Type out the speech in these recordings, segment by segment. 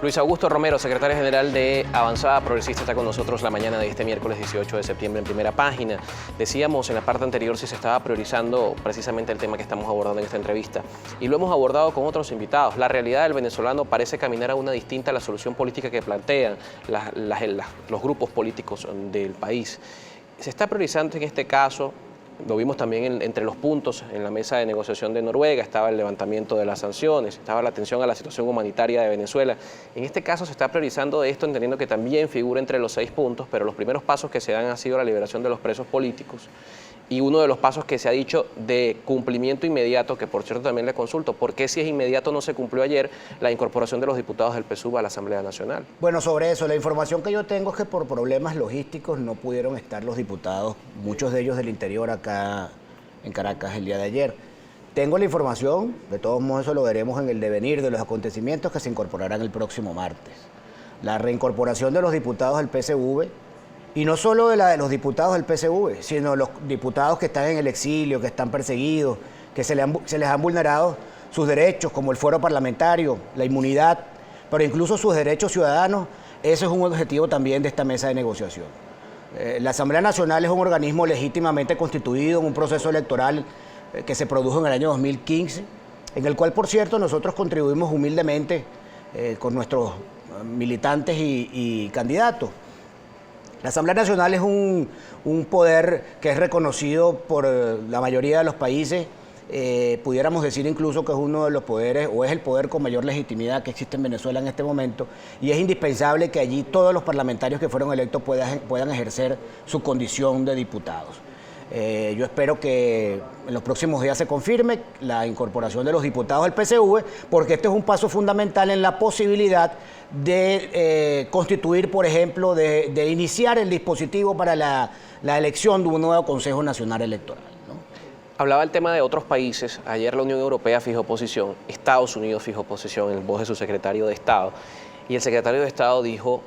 Luis Augusto Romero, secretario general de Avanzada Progresista, está con nosotros la mañana de este miércoles 18 de septiembre en Primera Página. Decíamos en la parte anterior si se estaba priorizando precisamente el tema que estamos abordando en esta entrevista. Y lo hemos abordado con otros invitados. La realidad del venezolano parece caminar a una distinta a la solución política que plantean los grupos políticos del país. Se está priorizando en este caso, lo vimos también entre los puntos en la mesa de negociación de Noruega, estaba el levantamiento de las sanciones, estaba la atención a la situación humanitaria de Venezuela. En este caso se está priorizando esto, entendiendo que también figura entre los 6 puntos, pero los primeros pasos que se dan ha sido la liberación de los presos políticos. Y uno de los pasos que se ha dicho de cumplimiento inmediato, que por cierto también le consulto, ¿por qué si es inmediato no se cumplió ayer la incorporación de los diputados del PSUV a la Asamblea Nacional? Bueno, sobre eso, la información que yo tengo es que por problemas logísticos no pudieron estar los diputados, muchos de ellos del interior acá en Caracas el día de ayer. Tengo la información, de todos modos eso lo veremos en el devenir de los acontecimientos que se incorporarán el próximo martes. La reincorporación de los diputados del PSV, y no solo de la de los diputados del PSV, sino los diputados que están en el exilio, que están perseguidos, que se les han vulnerado sus derechos, como el fuero parlamentario, la inmunidad, pero incluso sus derechos ciudadanos. Eso es un objetivo también de esta mesa de negociación. La Asamblea Nacional es un organismo legítimamente constituido en un proceso electoral que se produjo en el año 2015, en el cual, por cierto, nosotros contribuimos humildemente con nuestros militantes y candidatos. La Asamblea Nacional es un poder que es reconocido por la mayoría de los países, pudiéramos decir incluso que es uno de los poderes, o es el poder con mayor legitimidad que existe en Venezuela en este momento, y es indispensable que allí todos los parlamentarios que fueron electos puedan ejercer su condición de diputados. Yo espero que en los próximos días se confirme la incorporación de los diputados del PSV, porque este es un paso fundamental en la posibilidad de constituir, por ejemplo, de iniciar el dispositivo para la elección de un nuevo Consejo Nacional Electoral, ¿no? Hablaba el tema de otros países. Ayer la Unión Europea fijó posición, Estados Unidos fijó posición en voz de su secretario de Estado, y el secretario de Estado dijo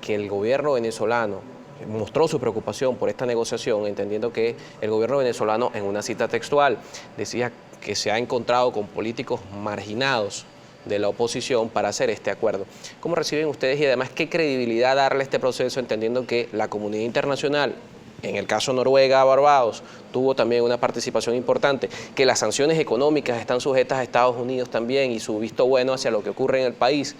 que el gobierno venezolano mostró su preocupación por esta negociación, entendiendo que el gobierno venezolano, en una cita textual, decía que se ha encontrado con políticos marginados de la oposición para hacer este acuerdo. ¿Cómo reciben ustedes y además qué credibilidad darle a este proceso, entendiendo que la comunidad internacional, en el caso Noruega, Barbados, tuvo también una participación importante, que las sanciones económicas están sujetas a Estados Unidos también y su visto bueno hacia lo que ocurre en el país?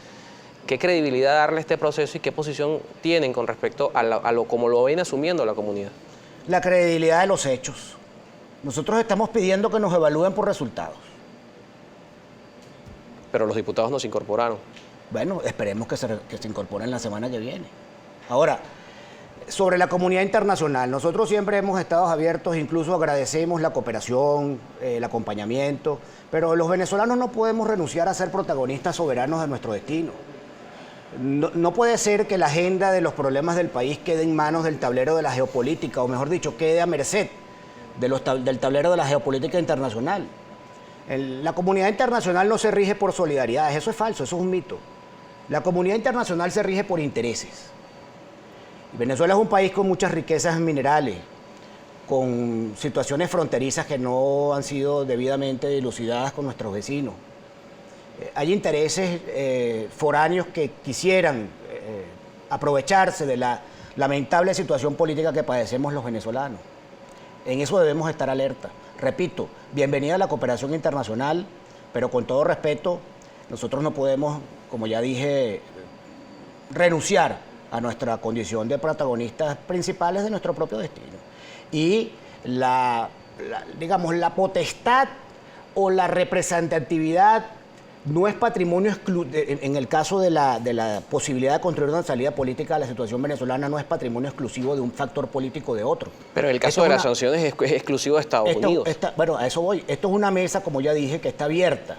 ¿Qué credibilidad darle a este proceso y qué posición tienen con respecto a cómo lo ven asumiendo la comunidad? La credibilidad de los hechos. Nosotros estamos pidiendo que nos evalúen por resultados. Pero los diputados no se incorporaron. Bueno, esperemos que se incorporen la semana que viene. Ahora, sobre la comunidad internacional, nosotros siempre hemos estado abiertos, incluso agradecemos la cooperación, el acompañamiento, pero los venezolanos no podemos renunciar a ser protagonistas soberanos de nuestro destino. No puede ser que la agenda de los problemas del país quede en manos del tablero de la geopolítica, o mejor dicho, quede a merced del tablero de la geopolítica internacional. La comunidad internacional no se rige por solidaridad, eso es falso, eso es un mito. La comunidad internacional se rige por intereses. Venezuela es un país con muchas riquezas minerales, con situaciones fronterizas que no han sido debidamente dilucidadas con nuestros vecinos. Hay intereses foráneos que quisieran aprovecharse de la lamentable situación política que padecemos los venezolanos. En eso debemos estar alerta. Repito, bienvenida a la cooperación internacional, pero con todo respeto, nosotros no podemos, como ya dije, renunciar a nuestra condición de protagonistas principales de nuestro propio destino. Y digamos, la potestad o la representatividad no es patrimonio en el caso de la posibilidad de construir una salida política a la situación venezolana, no es patrimonio exclusivo de un factor político de otro. Pero el caso de las sanciones es exclusivo de Estados Unidos. Bueno, a eso voy. Esto es una mesa, como ya dije, que está abierta.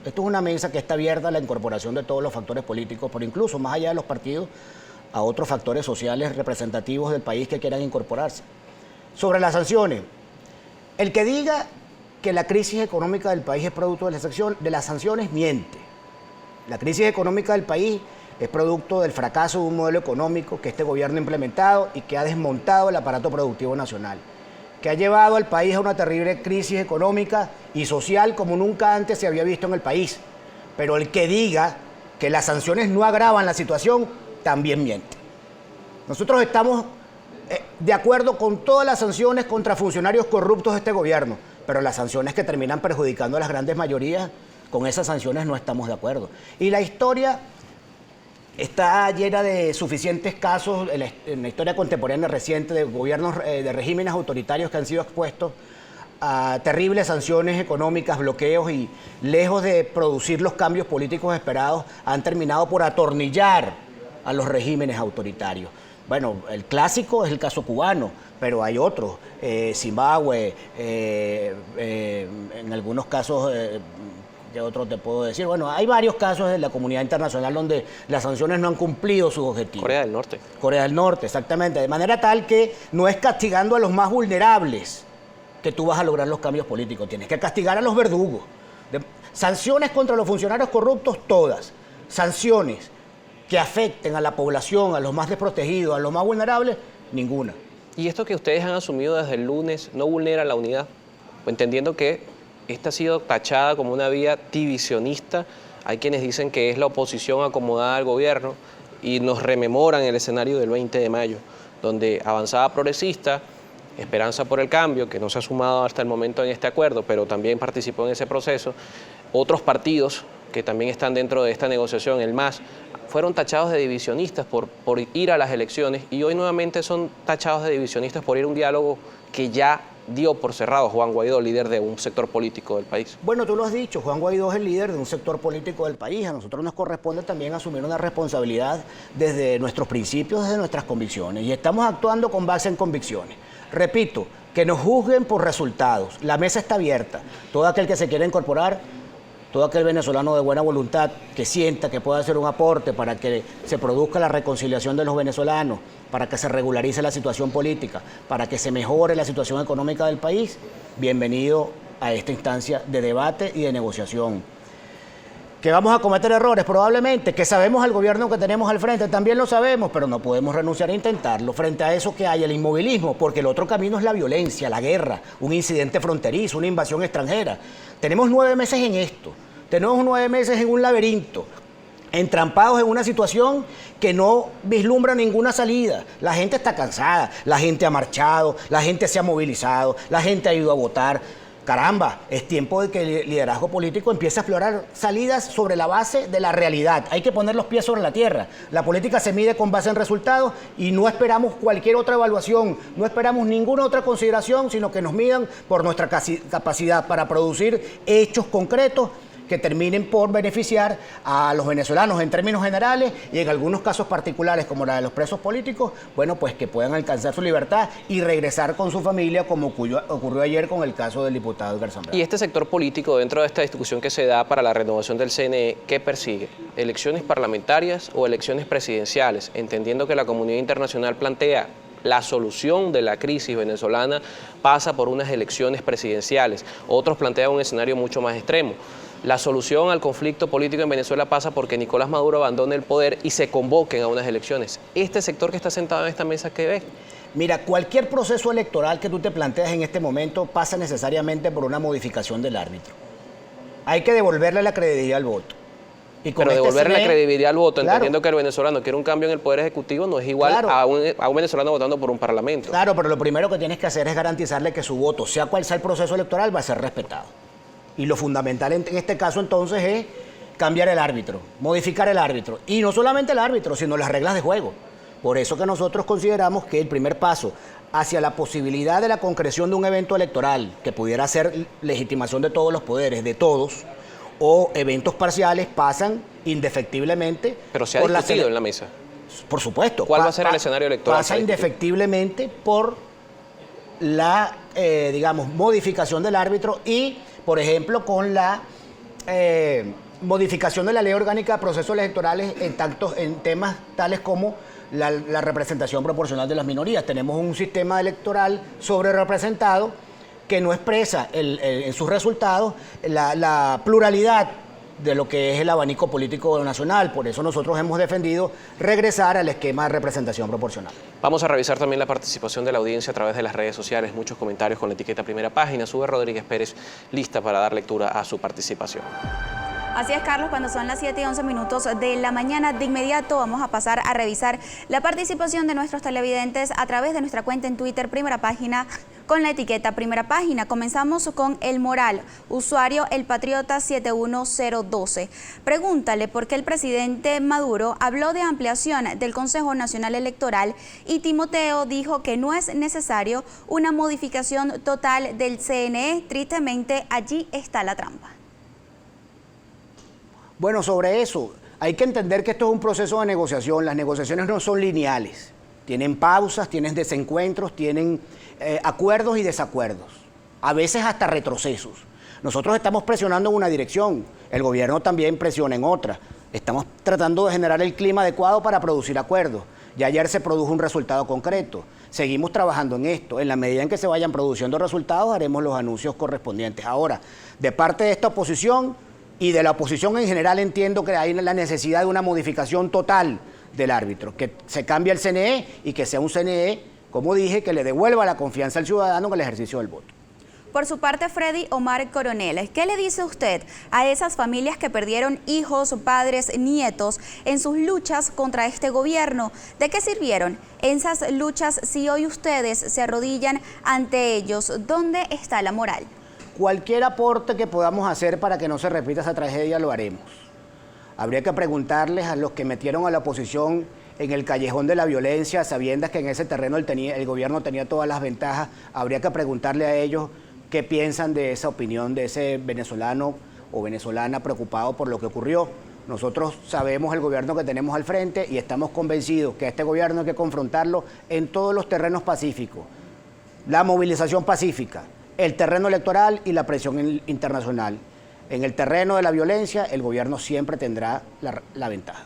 Esto es una mesa que está abierta a la incorporación de todos los factores políticos, pero incluso más allá de los partidos, a otros factores sociales representativos del país que quieran incorporarse. Sobre las sanciones, el que diga que la crisis económica del país es producto de las sanciones miente. La crisis económica del país es producto del fracaso de un modelo económico que este gobierno ha implementado y que ha desmontado el aparato productivo nacional, que ha llevado al país a una terrible crisis económica y social como nunca antes se había visto en el país. Pero el que diga que las sanciones no agravan la situación, también miente. Nosotros estamos de acuerdo con todas las sanciones contra funcionarios corruptos de este gobierno, pero las sanciones que terminan perjudicando a las grandes mayorías, con esas sanciones no estamos de acuerdo. Y la historia está llena de suficientes casos en la historia contemporánea reciente de gobiernos, de regímenes autoritarios que han sido expuestos a terribles sanciones económicas, bloqueos, y lejos de producir los cambios políticos esperados, han terminado por atornillar a los regímenes autoritarios. Bueno, el clásico es el caso cubano, pero hay otros, Zimbabue, en algunos casos, ¿qué otro te puedo decir? Bueno, hay varios casos de la comunidad internacional donde las sanciones no han cumplido sus objetivos. Corea del Norte. Corea del Norte, exactamente. De manera tal que no es castigando a los más vulnerables que tú vas a lograr los cambios políticos. Tienes que castigar a los verdugos. Sanciones contra los funcionarios corruptos, todas. Sanciones que afecten a la población, a los más desprotegidos, a los más vulnerables, ninguna. ¿Y esto que ustedes han asumido desde el lunes no vulnera la unidad? Entendiendo que esta ha sido tachada como una vía divisionista. Hay quienes dicen que es la oposición acomodada al gobierno y nos rememoran el escenario del 20 de mayo, donde Avanzada Progresista, Esperanza por el Cambio, que no se ha sumado hasta el momento en este acuerdo, pero también participó en ese proceso, otros partidos que también están dentro de esta negociación, el MAS, fueron tachados de divisionistas por ir a las elecciones, y hoy nuevamente son tachados de divisionistas por ir a un diálogo que ya dio por cerrado Juan Guaidó, líder de un sector político del país. Bueno, tú lo has dicho, Juan Guaidó es el líder de un sector político del país. A nosotros nos corresponde también asumir una responsabilidad desde nuestros principios, desde nuestras convicciones, y estamos actuando con base en convicciones. Repito, que nos juzguen por resultados. La mesa está abierta. Todo aquel que se quiera incorporar, todo aquel venezolano de buena voluntad que sienta que puede hacer un aporte para que se produzca la reconciliación de los venezolanos, para que se regularice la situación política, para que se mejore la situación económica del país, bienvenido a esta instancia de debate y de negociación. ¿Que vamos a cometer errores? Probablemente. ¿Que sabemos el gobierno que tenemos al frente? También lo sabemos, pero no podemos renunciar a intentarlo. Frente a eso que hay, el inmovilismo, porque el otro camino es la violencia, la guerra, un incidente fronterizo, una invasión extranjera. Tenemos 9 meses en esto, tenemos 9 meses en un laberinto, entrampados en una situación que no vislumbra ninguna salida. La gente está cansada, la gente ha marchado, la gente se ha movilizado, la gente ha ido a votar. Caramba, es tiempo de que el liderazgo político empiece a explorar salidas sobre la base de la realidad. Hay que poner los pies sobre la tierra. La política se mide con base en resultados y no esperamos cualquier otra evaluación, no esperamos ninguna otra consideración, sino que nos midan por nuestra capacidad para producir hechos concretos que terminen por beneficiar a los venezolanos en términos generales, y en algunos casos particulares como la de los presos políticos, bueno, pues que puedan alcanzar su libertad y regresar con su familia, como ocurrió ayer con el caso del diputado Edgar Zambrano. Y este sector político, dentro de esta discusión que se da para la renovación del CNE, ¿qué persigue? ¿Elecciones parlamentarias o elecciones presidenciales? Entendiendo que la comunidad internacional plantea la solución de la crisis venezolana pasa por unas elecciones presidenciales. Otros plantean un escenario mucho más extremo. La solución al conflicto político en Venezuela pasa porque Nicolás Maduro abandone el poder y se convoquen a unas elecciones. Este sector que está sentado en esta mesa, ¿qué ve? Mira, cualquier proceso electoral que tú te planteas en este momento pasa necesariamente por una modificación del árbitro. Hay que devolverle la credibilidad al voto. Pero devolverle la credibilidad al voto, claro, entendiendo que el venezolano quiere un cambio en el poder ejecutivo, no es igual, claro, a un venezolano votando por un parlamento. Claro, pero lo primero que tienes que hacer es garantizarle que su voto, sea cual sea el proceso electoral, va a ser respetado. Y lo fundamental en este caso entonces es cambiar el árbitro, modificar el árbitro. Y no solamente el árbitro, sino las reglas de juego. Por eso que nosotros consideramos que el primer paso hacia la posibilidad de la concreción de un evento electoral que pudiera ser legitimación de todos los poderes, de todos, o eventos parciales, pasan indefectiblemente. Pero se ha discutido en la mesa. Por supuesto. ¿Cuál va a ser el escenario electoral? Pasa indefectiblemente por la, digamos, modificación del árbitro y, por ejemplo, con la modificación de la ley orgánica de procesos electorales en temas tales como la representación proporcional de las minorías. Tenemos un sistema electoral sobre representado que no expresa en sus resultados la pluralidad de lo que es el abanico político nacional. Por eso nosotros hemos defendido regresar al esquema de representación proporcional. Vamos a revisar también la participación de la audiencia a través de las redes sociales. Muchos comentarios con la etiqueta Primera Página. Sube Rodríguez Pérez, lista para dar lectura a su participación. Así es, Carlos, cuando son las 7:11 de la mañana, de inmediato vamos a pasar a revisar la participación de nuestros televidentes a través de nuestra cuenta en Twitter, Primera Página, con la etiqueta Primera Página. Comenzamos con El Moral, usuario El Patriota 71012. Pregúntale por qué el presidente Maduro habló de ampliación del Consejo Nacional Electoral y Timoteo dijo que no es necesario una modificación total del CNE. Tristemente, allí está la trampa. Bueno, sobre eso, hay que entender que esto es un proceso de negociación. Las negociaciones no son lineales. Tienen pausas, tienen desencuentros, tienen acuerdos y desacuerdos. A veces hasta retrocesos. Nosotros estamos presionando en una dirección, el gobierno también presiona en otra. Estamos tratando de generar el clima adecuado para producir acuerdos. Ya ayer se produjo un resultado concreto. Seguimos trabajando en esto. En la medida en que se vayan produciendo resultados, haremos los anuncios correspondientes. Ahora, de parte de esta oposición y de la oposición en general, entiendo que hay la necesidad de una modificación total del árbitro, que se cambie el CNE y que sea un CNE, como dije, que le devuelva la confianza al ciudadano en el ejercicio del voto. Por su parte, Freddy Omar Coronel, ¿qué le dice usted a esas familias que perdieron hijos, padres, nietos en sus luchas contra este gobierno? ¿De qué sirvieron esas luchas si hoy ustedes se arrodillan ante ellos? ¿Dónde está la moral? Cualquier aporte que podamos hacer para que no se repita esa tragedia lo haremos. Habría que preguntarles a los que metieron a la oposición en el callejón de la violencia, sabiendo que en ese terreno el gobierno tenía todas las ventajas. Habría que preguntarle a ellos qué piensan de esa opinión de ese venezolano o venezolana preocupado por lo que ocurrió. Nosotros sabemos el gobierno que tenemos al frente y estamos convencidos que a este gobierno hay que confrontarlo en todos los terrenos pacíficos. La movilización pacífica, el terreno electoral y la presión internacional. En el terreno de la violencia, el gobierno siempre tendrá la ventaja.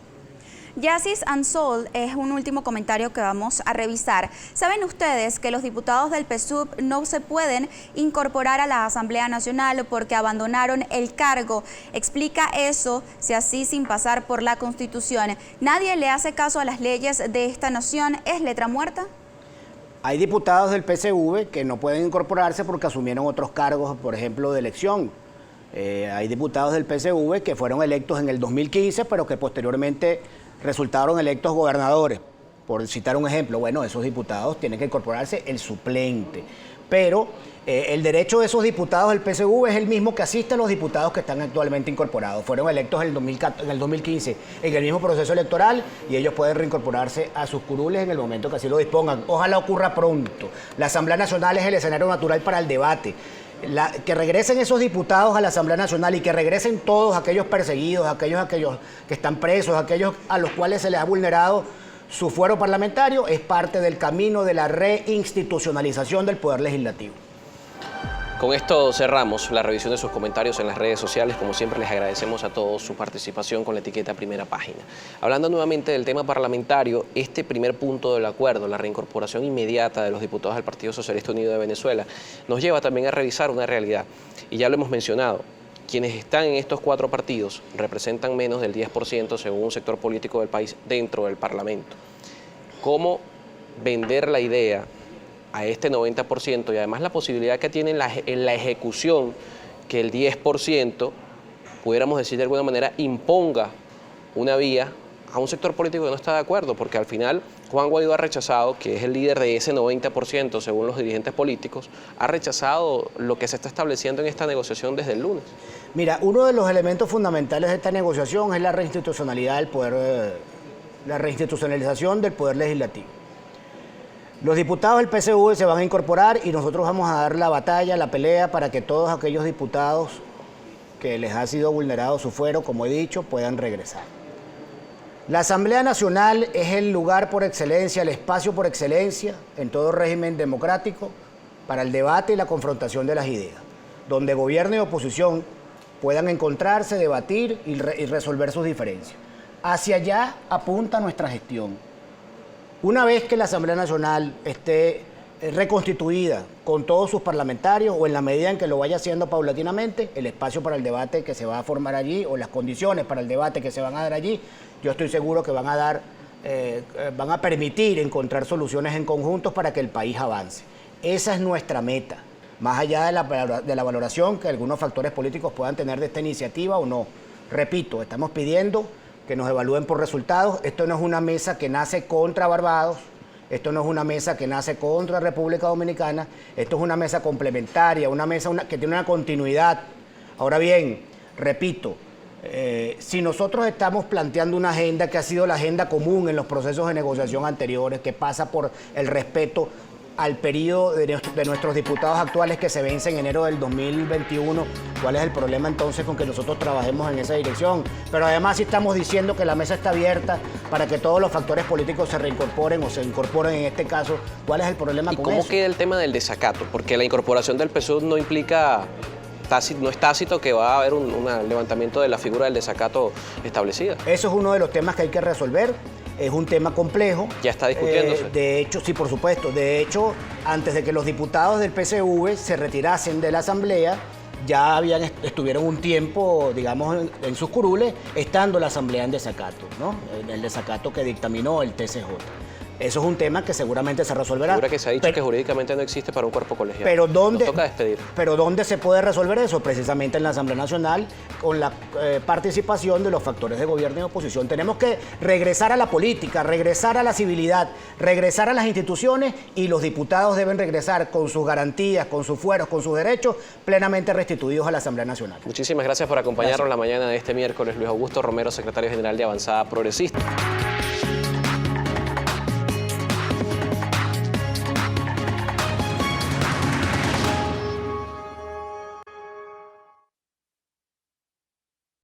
Yasis Ansol es un último comentario que vamos a revisar. ¿Saben ustedes que los diputados del PSUV no se pueden incorporar a la Asamblea Nacional porque abandonaron el cargo? Explica eso, si así sin pasar por la Constitución. ¿Nadie le hace caso a las leyes de esta nación? ¿Es letra muerta? Hay diputados del PSV que no pueden incorporarse porque asumieron otros cargos, por ejemplo, de elección. Hay diputados del PSV que fueron electos en el 2015, pero que posteriormente resultaron electos gobernadores, por citar un ejemplo. Bueno, esos diputados tienen que incorporarse el suplente, pero el derecho de esos diputados del PSV es el mismo que asiste a los diputados que están actualmente incorporados. Fueron electos en el 2015 en el mismo proceso electoral y ellos pueden reincorporarse a sus curules en el momento que así lo dispongan. Ojalá ocurra pronto. La Asamblea Nacional es el escenario natural para el debate. Que regresen esos diputados a la Asamblea Nacional y que regresen todos aquellos perseguidos, aquellos que están presos, aquellos a los cuales se les ha vulnerado su fuero parlamentario, es parte del camino de la reinstitucionalización del Poder Legislativo. Con esto cerramos la revisión de sus comentarios en las redes sociales. Como siempre, les agradecemos a todos su participación con la etiqueta Primera Página. Hablando nuevamente del tema parlamentario, este primer punto del acuerdo, la reincorporación inmediata de los diputados del Partido Socialista Unido de Venezuela, nos lleva también a revisar una realidad. Y ya lo hemos mencionado, quienes están en estos 4 partidos representan menos del 10% según un sector político del país dentro del Parlamento. ¿Cómo vender la idea a este 90% y además la posibilidad que tiene en la ejecución que el 10%, pudiéramos decir de alguna manera, imponga una vía a un sector político que no está de acuerdo? Porque al final Juan Guaidó ha rechazado, que es el líder de ese 90% según los dirigentes políticos, ha rechazado lo que se está estableciendo en esta negociación desde el lunes. Mira, uno de los elementos fundamentales de esta negociación es la reinstitucionalidad del poder, la reinstitucionalización del Poder Legislativo. Los diputados del PSV se van a incorporar y nosotros vamos a dar la batalla, la pelea para que todos aquellos diputados que les ha sido vulnerado su fuero, como he dicho, puedan regresar. La Asamblea Nacional es el lugar por excelencia, el espacio por excelencia en todo régimen democrático para el debate y la confrontación de las ideas, donde gobierno y oposición puedan encontrarse, debatir y resolver sus diferencias. Hacia allá apunta nuestra gestión. Una vez que la Asamblea Nacional esté reconstituida con todos sus parlamentarios o en la medida en que lo vaya haciendo paulatinamente, el espacio para el debate que se va a formar allí o las condiciones para el debate que se van a dar allí, yo estoy seguro que van a permitir encontrar soluciones en conjunto para que el país avance. Esa es nuestra meta, más allá de la valoración que algunos factores políticos puedan tener de esta iniciativa o no. Repito, estamos pidiendo que nos evalúen por resultados. Esto no es una mesa que nace contra Barbados, esto no es una mesa que nace contra República Dominicana, esto es una mesa complementaria, una mesa que tiene una continuidad. Ahora bien, repito, si nosotros estamos planteando una agenda que ha sido la agenda común en los procesos de negociación anteriores, que pasa por el respeto al periodo de nuestros diputados actuales que se vence en enero del 2021, ¿cuál es el problema entonces con que nosotros trabajemos en esa dirección? Pero además si estamos diciendo que la mesa está abierta para que todos los factores políticos se reincorporen o se incorporen en este caso, ¿cuál es el problema con eso? ¿Y cómo queda el tema del desacato? Porque la incorporación del PSUV no implica... no es tácito que va a haber un levantamiento de la figura del desacato establecida. Eso es uno de los temas que hay que resolver. Es un tema complejo. ¿Ya está discutiéndose? De hecho, sí, por supuesto. De hecho, antes de que los diputados del PSV se retirasen de la Asamblea, ya estuvieron un tiempo, digamos, en sus curules, estando la Asamblea en desacato, ¿no? El desacato que dictaminó el TCJ. Eso es un tema que seguramente se resolverá. Segura que se ha dicho que jurídicamente no existe para un cuerpo colegiado. Pero ¿dónde, nos toca despedir. Pero ¿dónde se puede resolver eso? Precisamente en la Asamblea Nacional, con la participación de los factores de gobierno y oposición. Tenemos que regresar a la política, regresar a la civilidad, regresar a las instituciones, y los diputados deben regresar con sus garantías, con sus fueros, con sus derechos plenamente restituidos a la Asamblea Nacional. Muchísimas gracias por acompañarnos la mañana de este miércoles. Luis Augusto Romero, secretario general de Avanzada Progresista.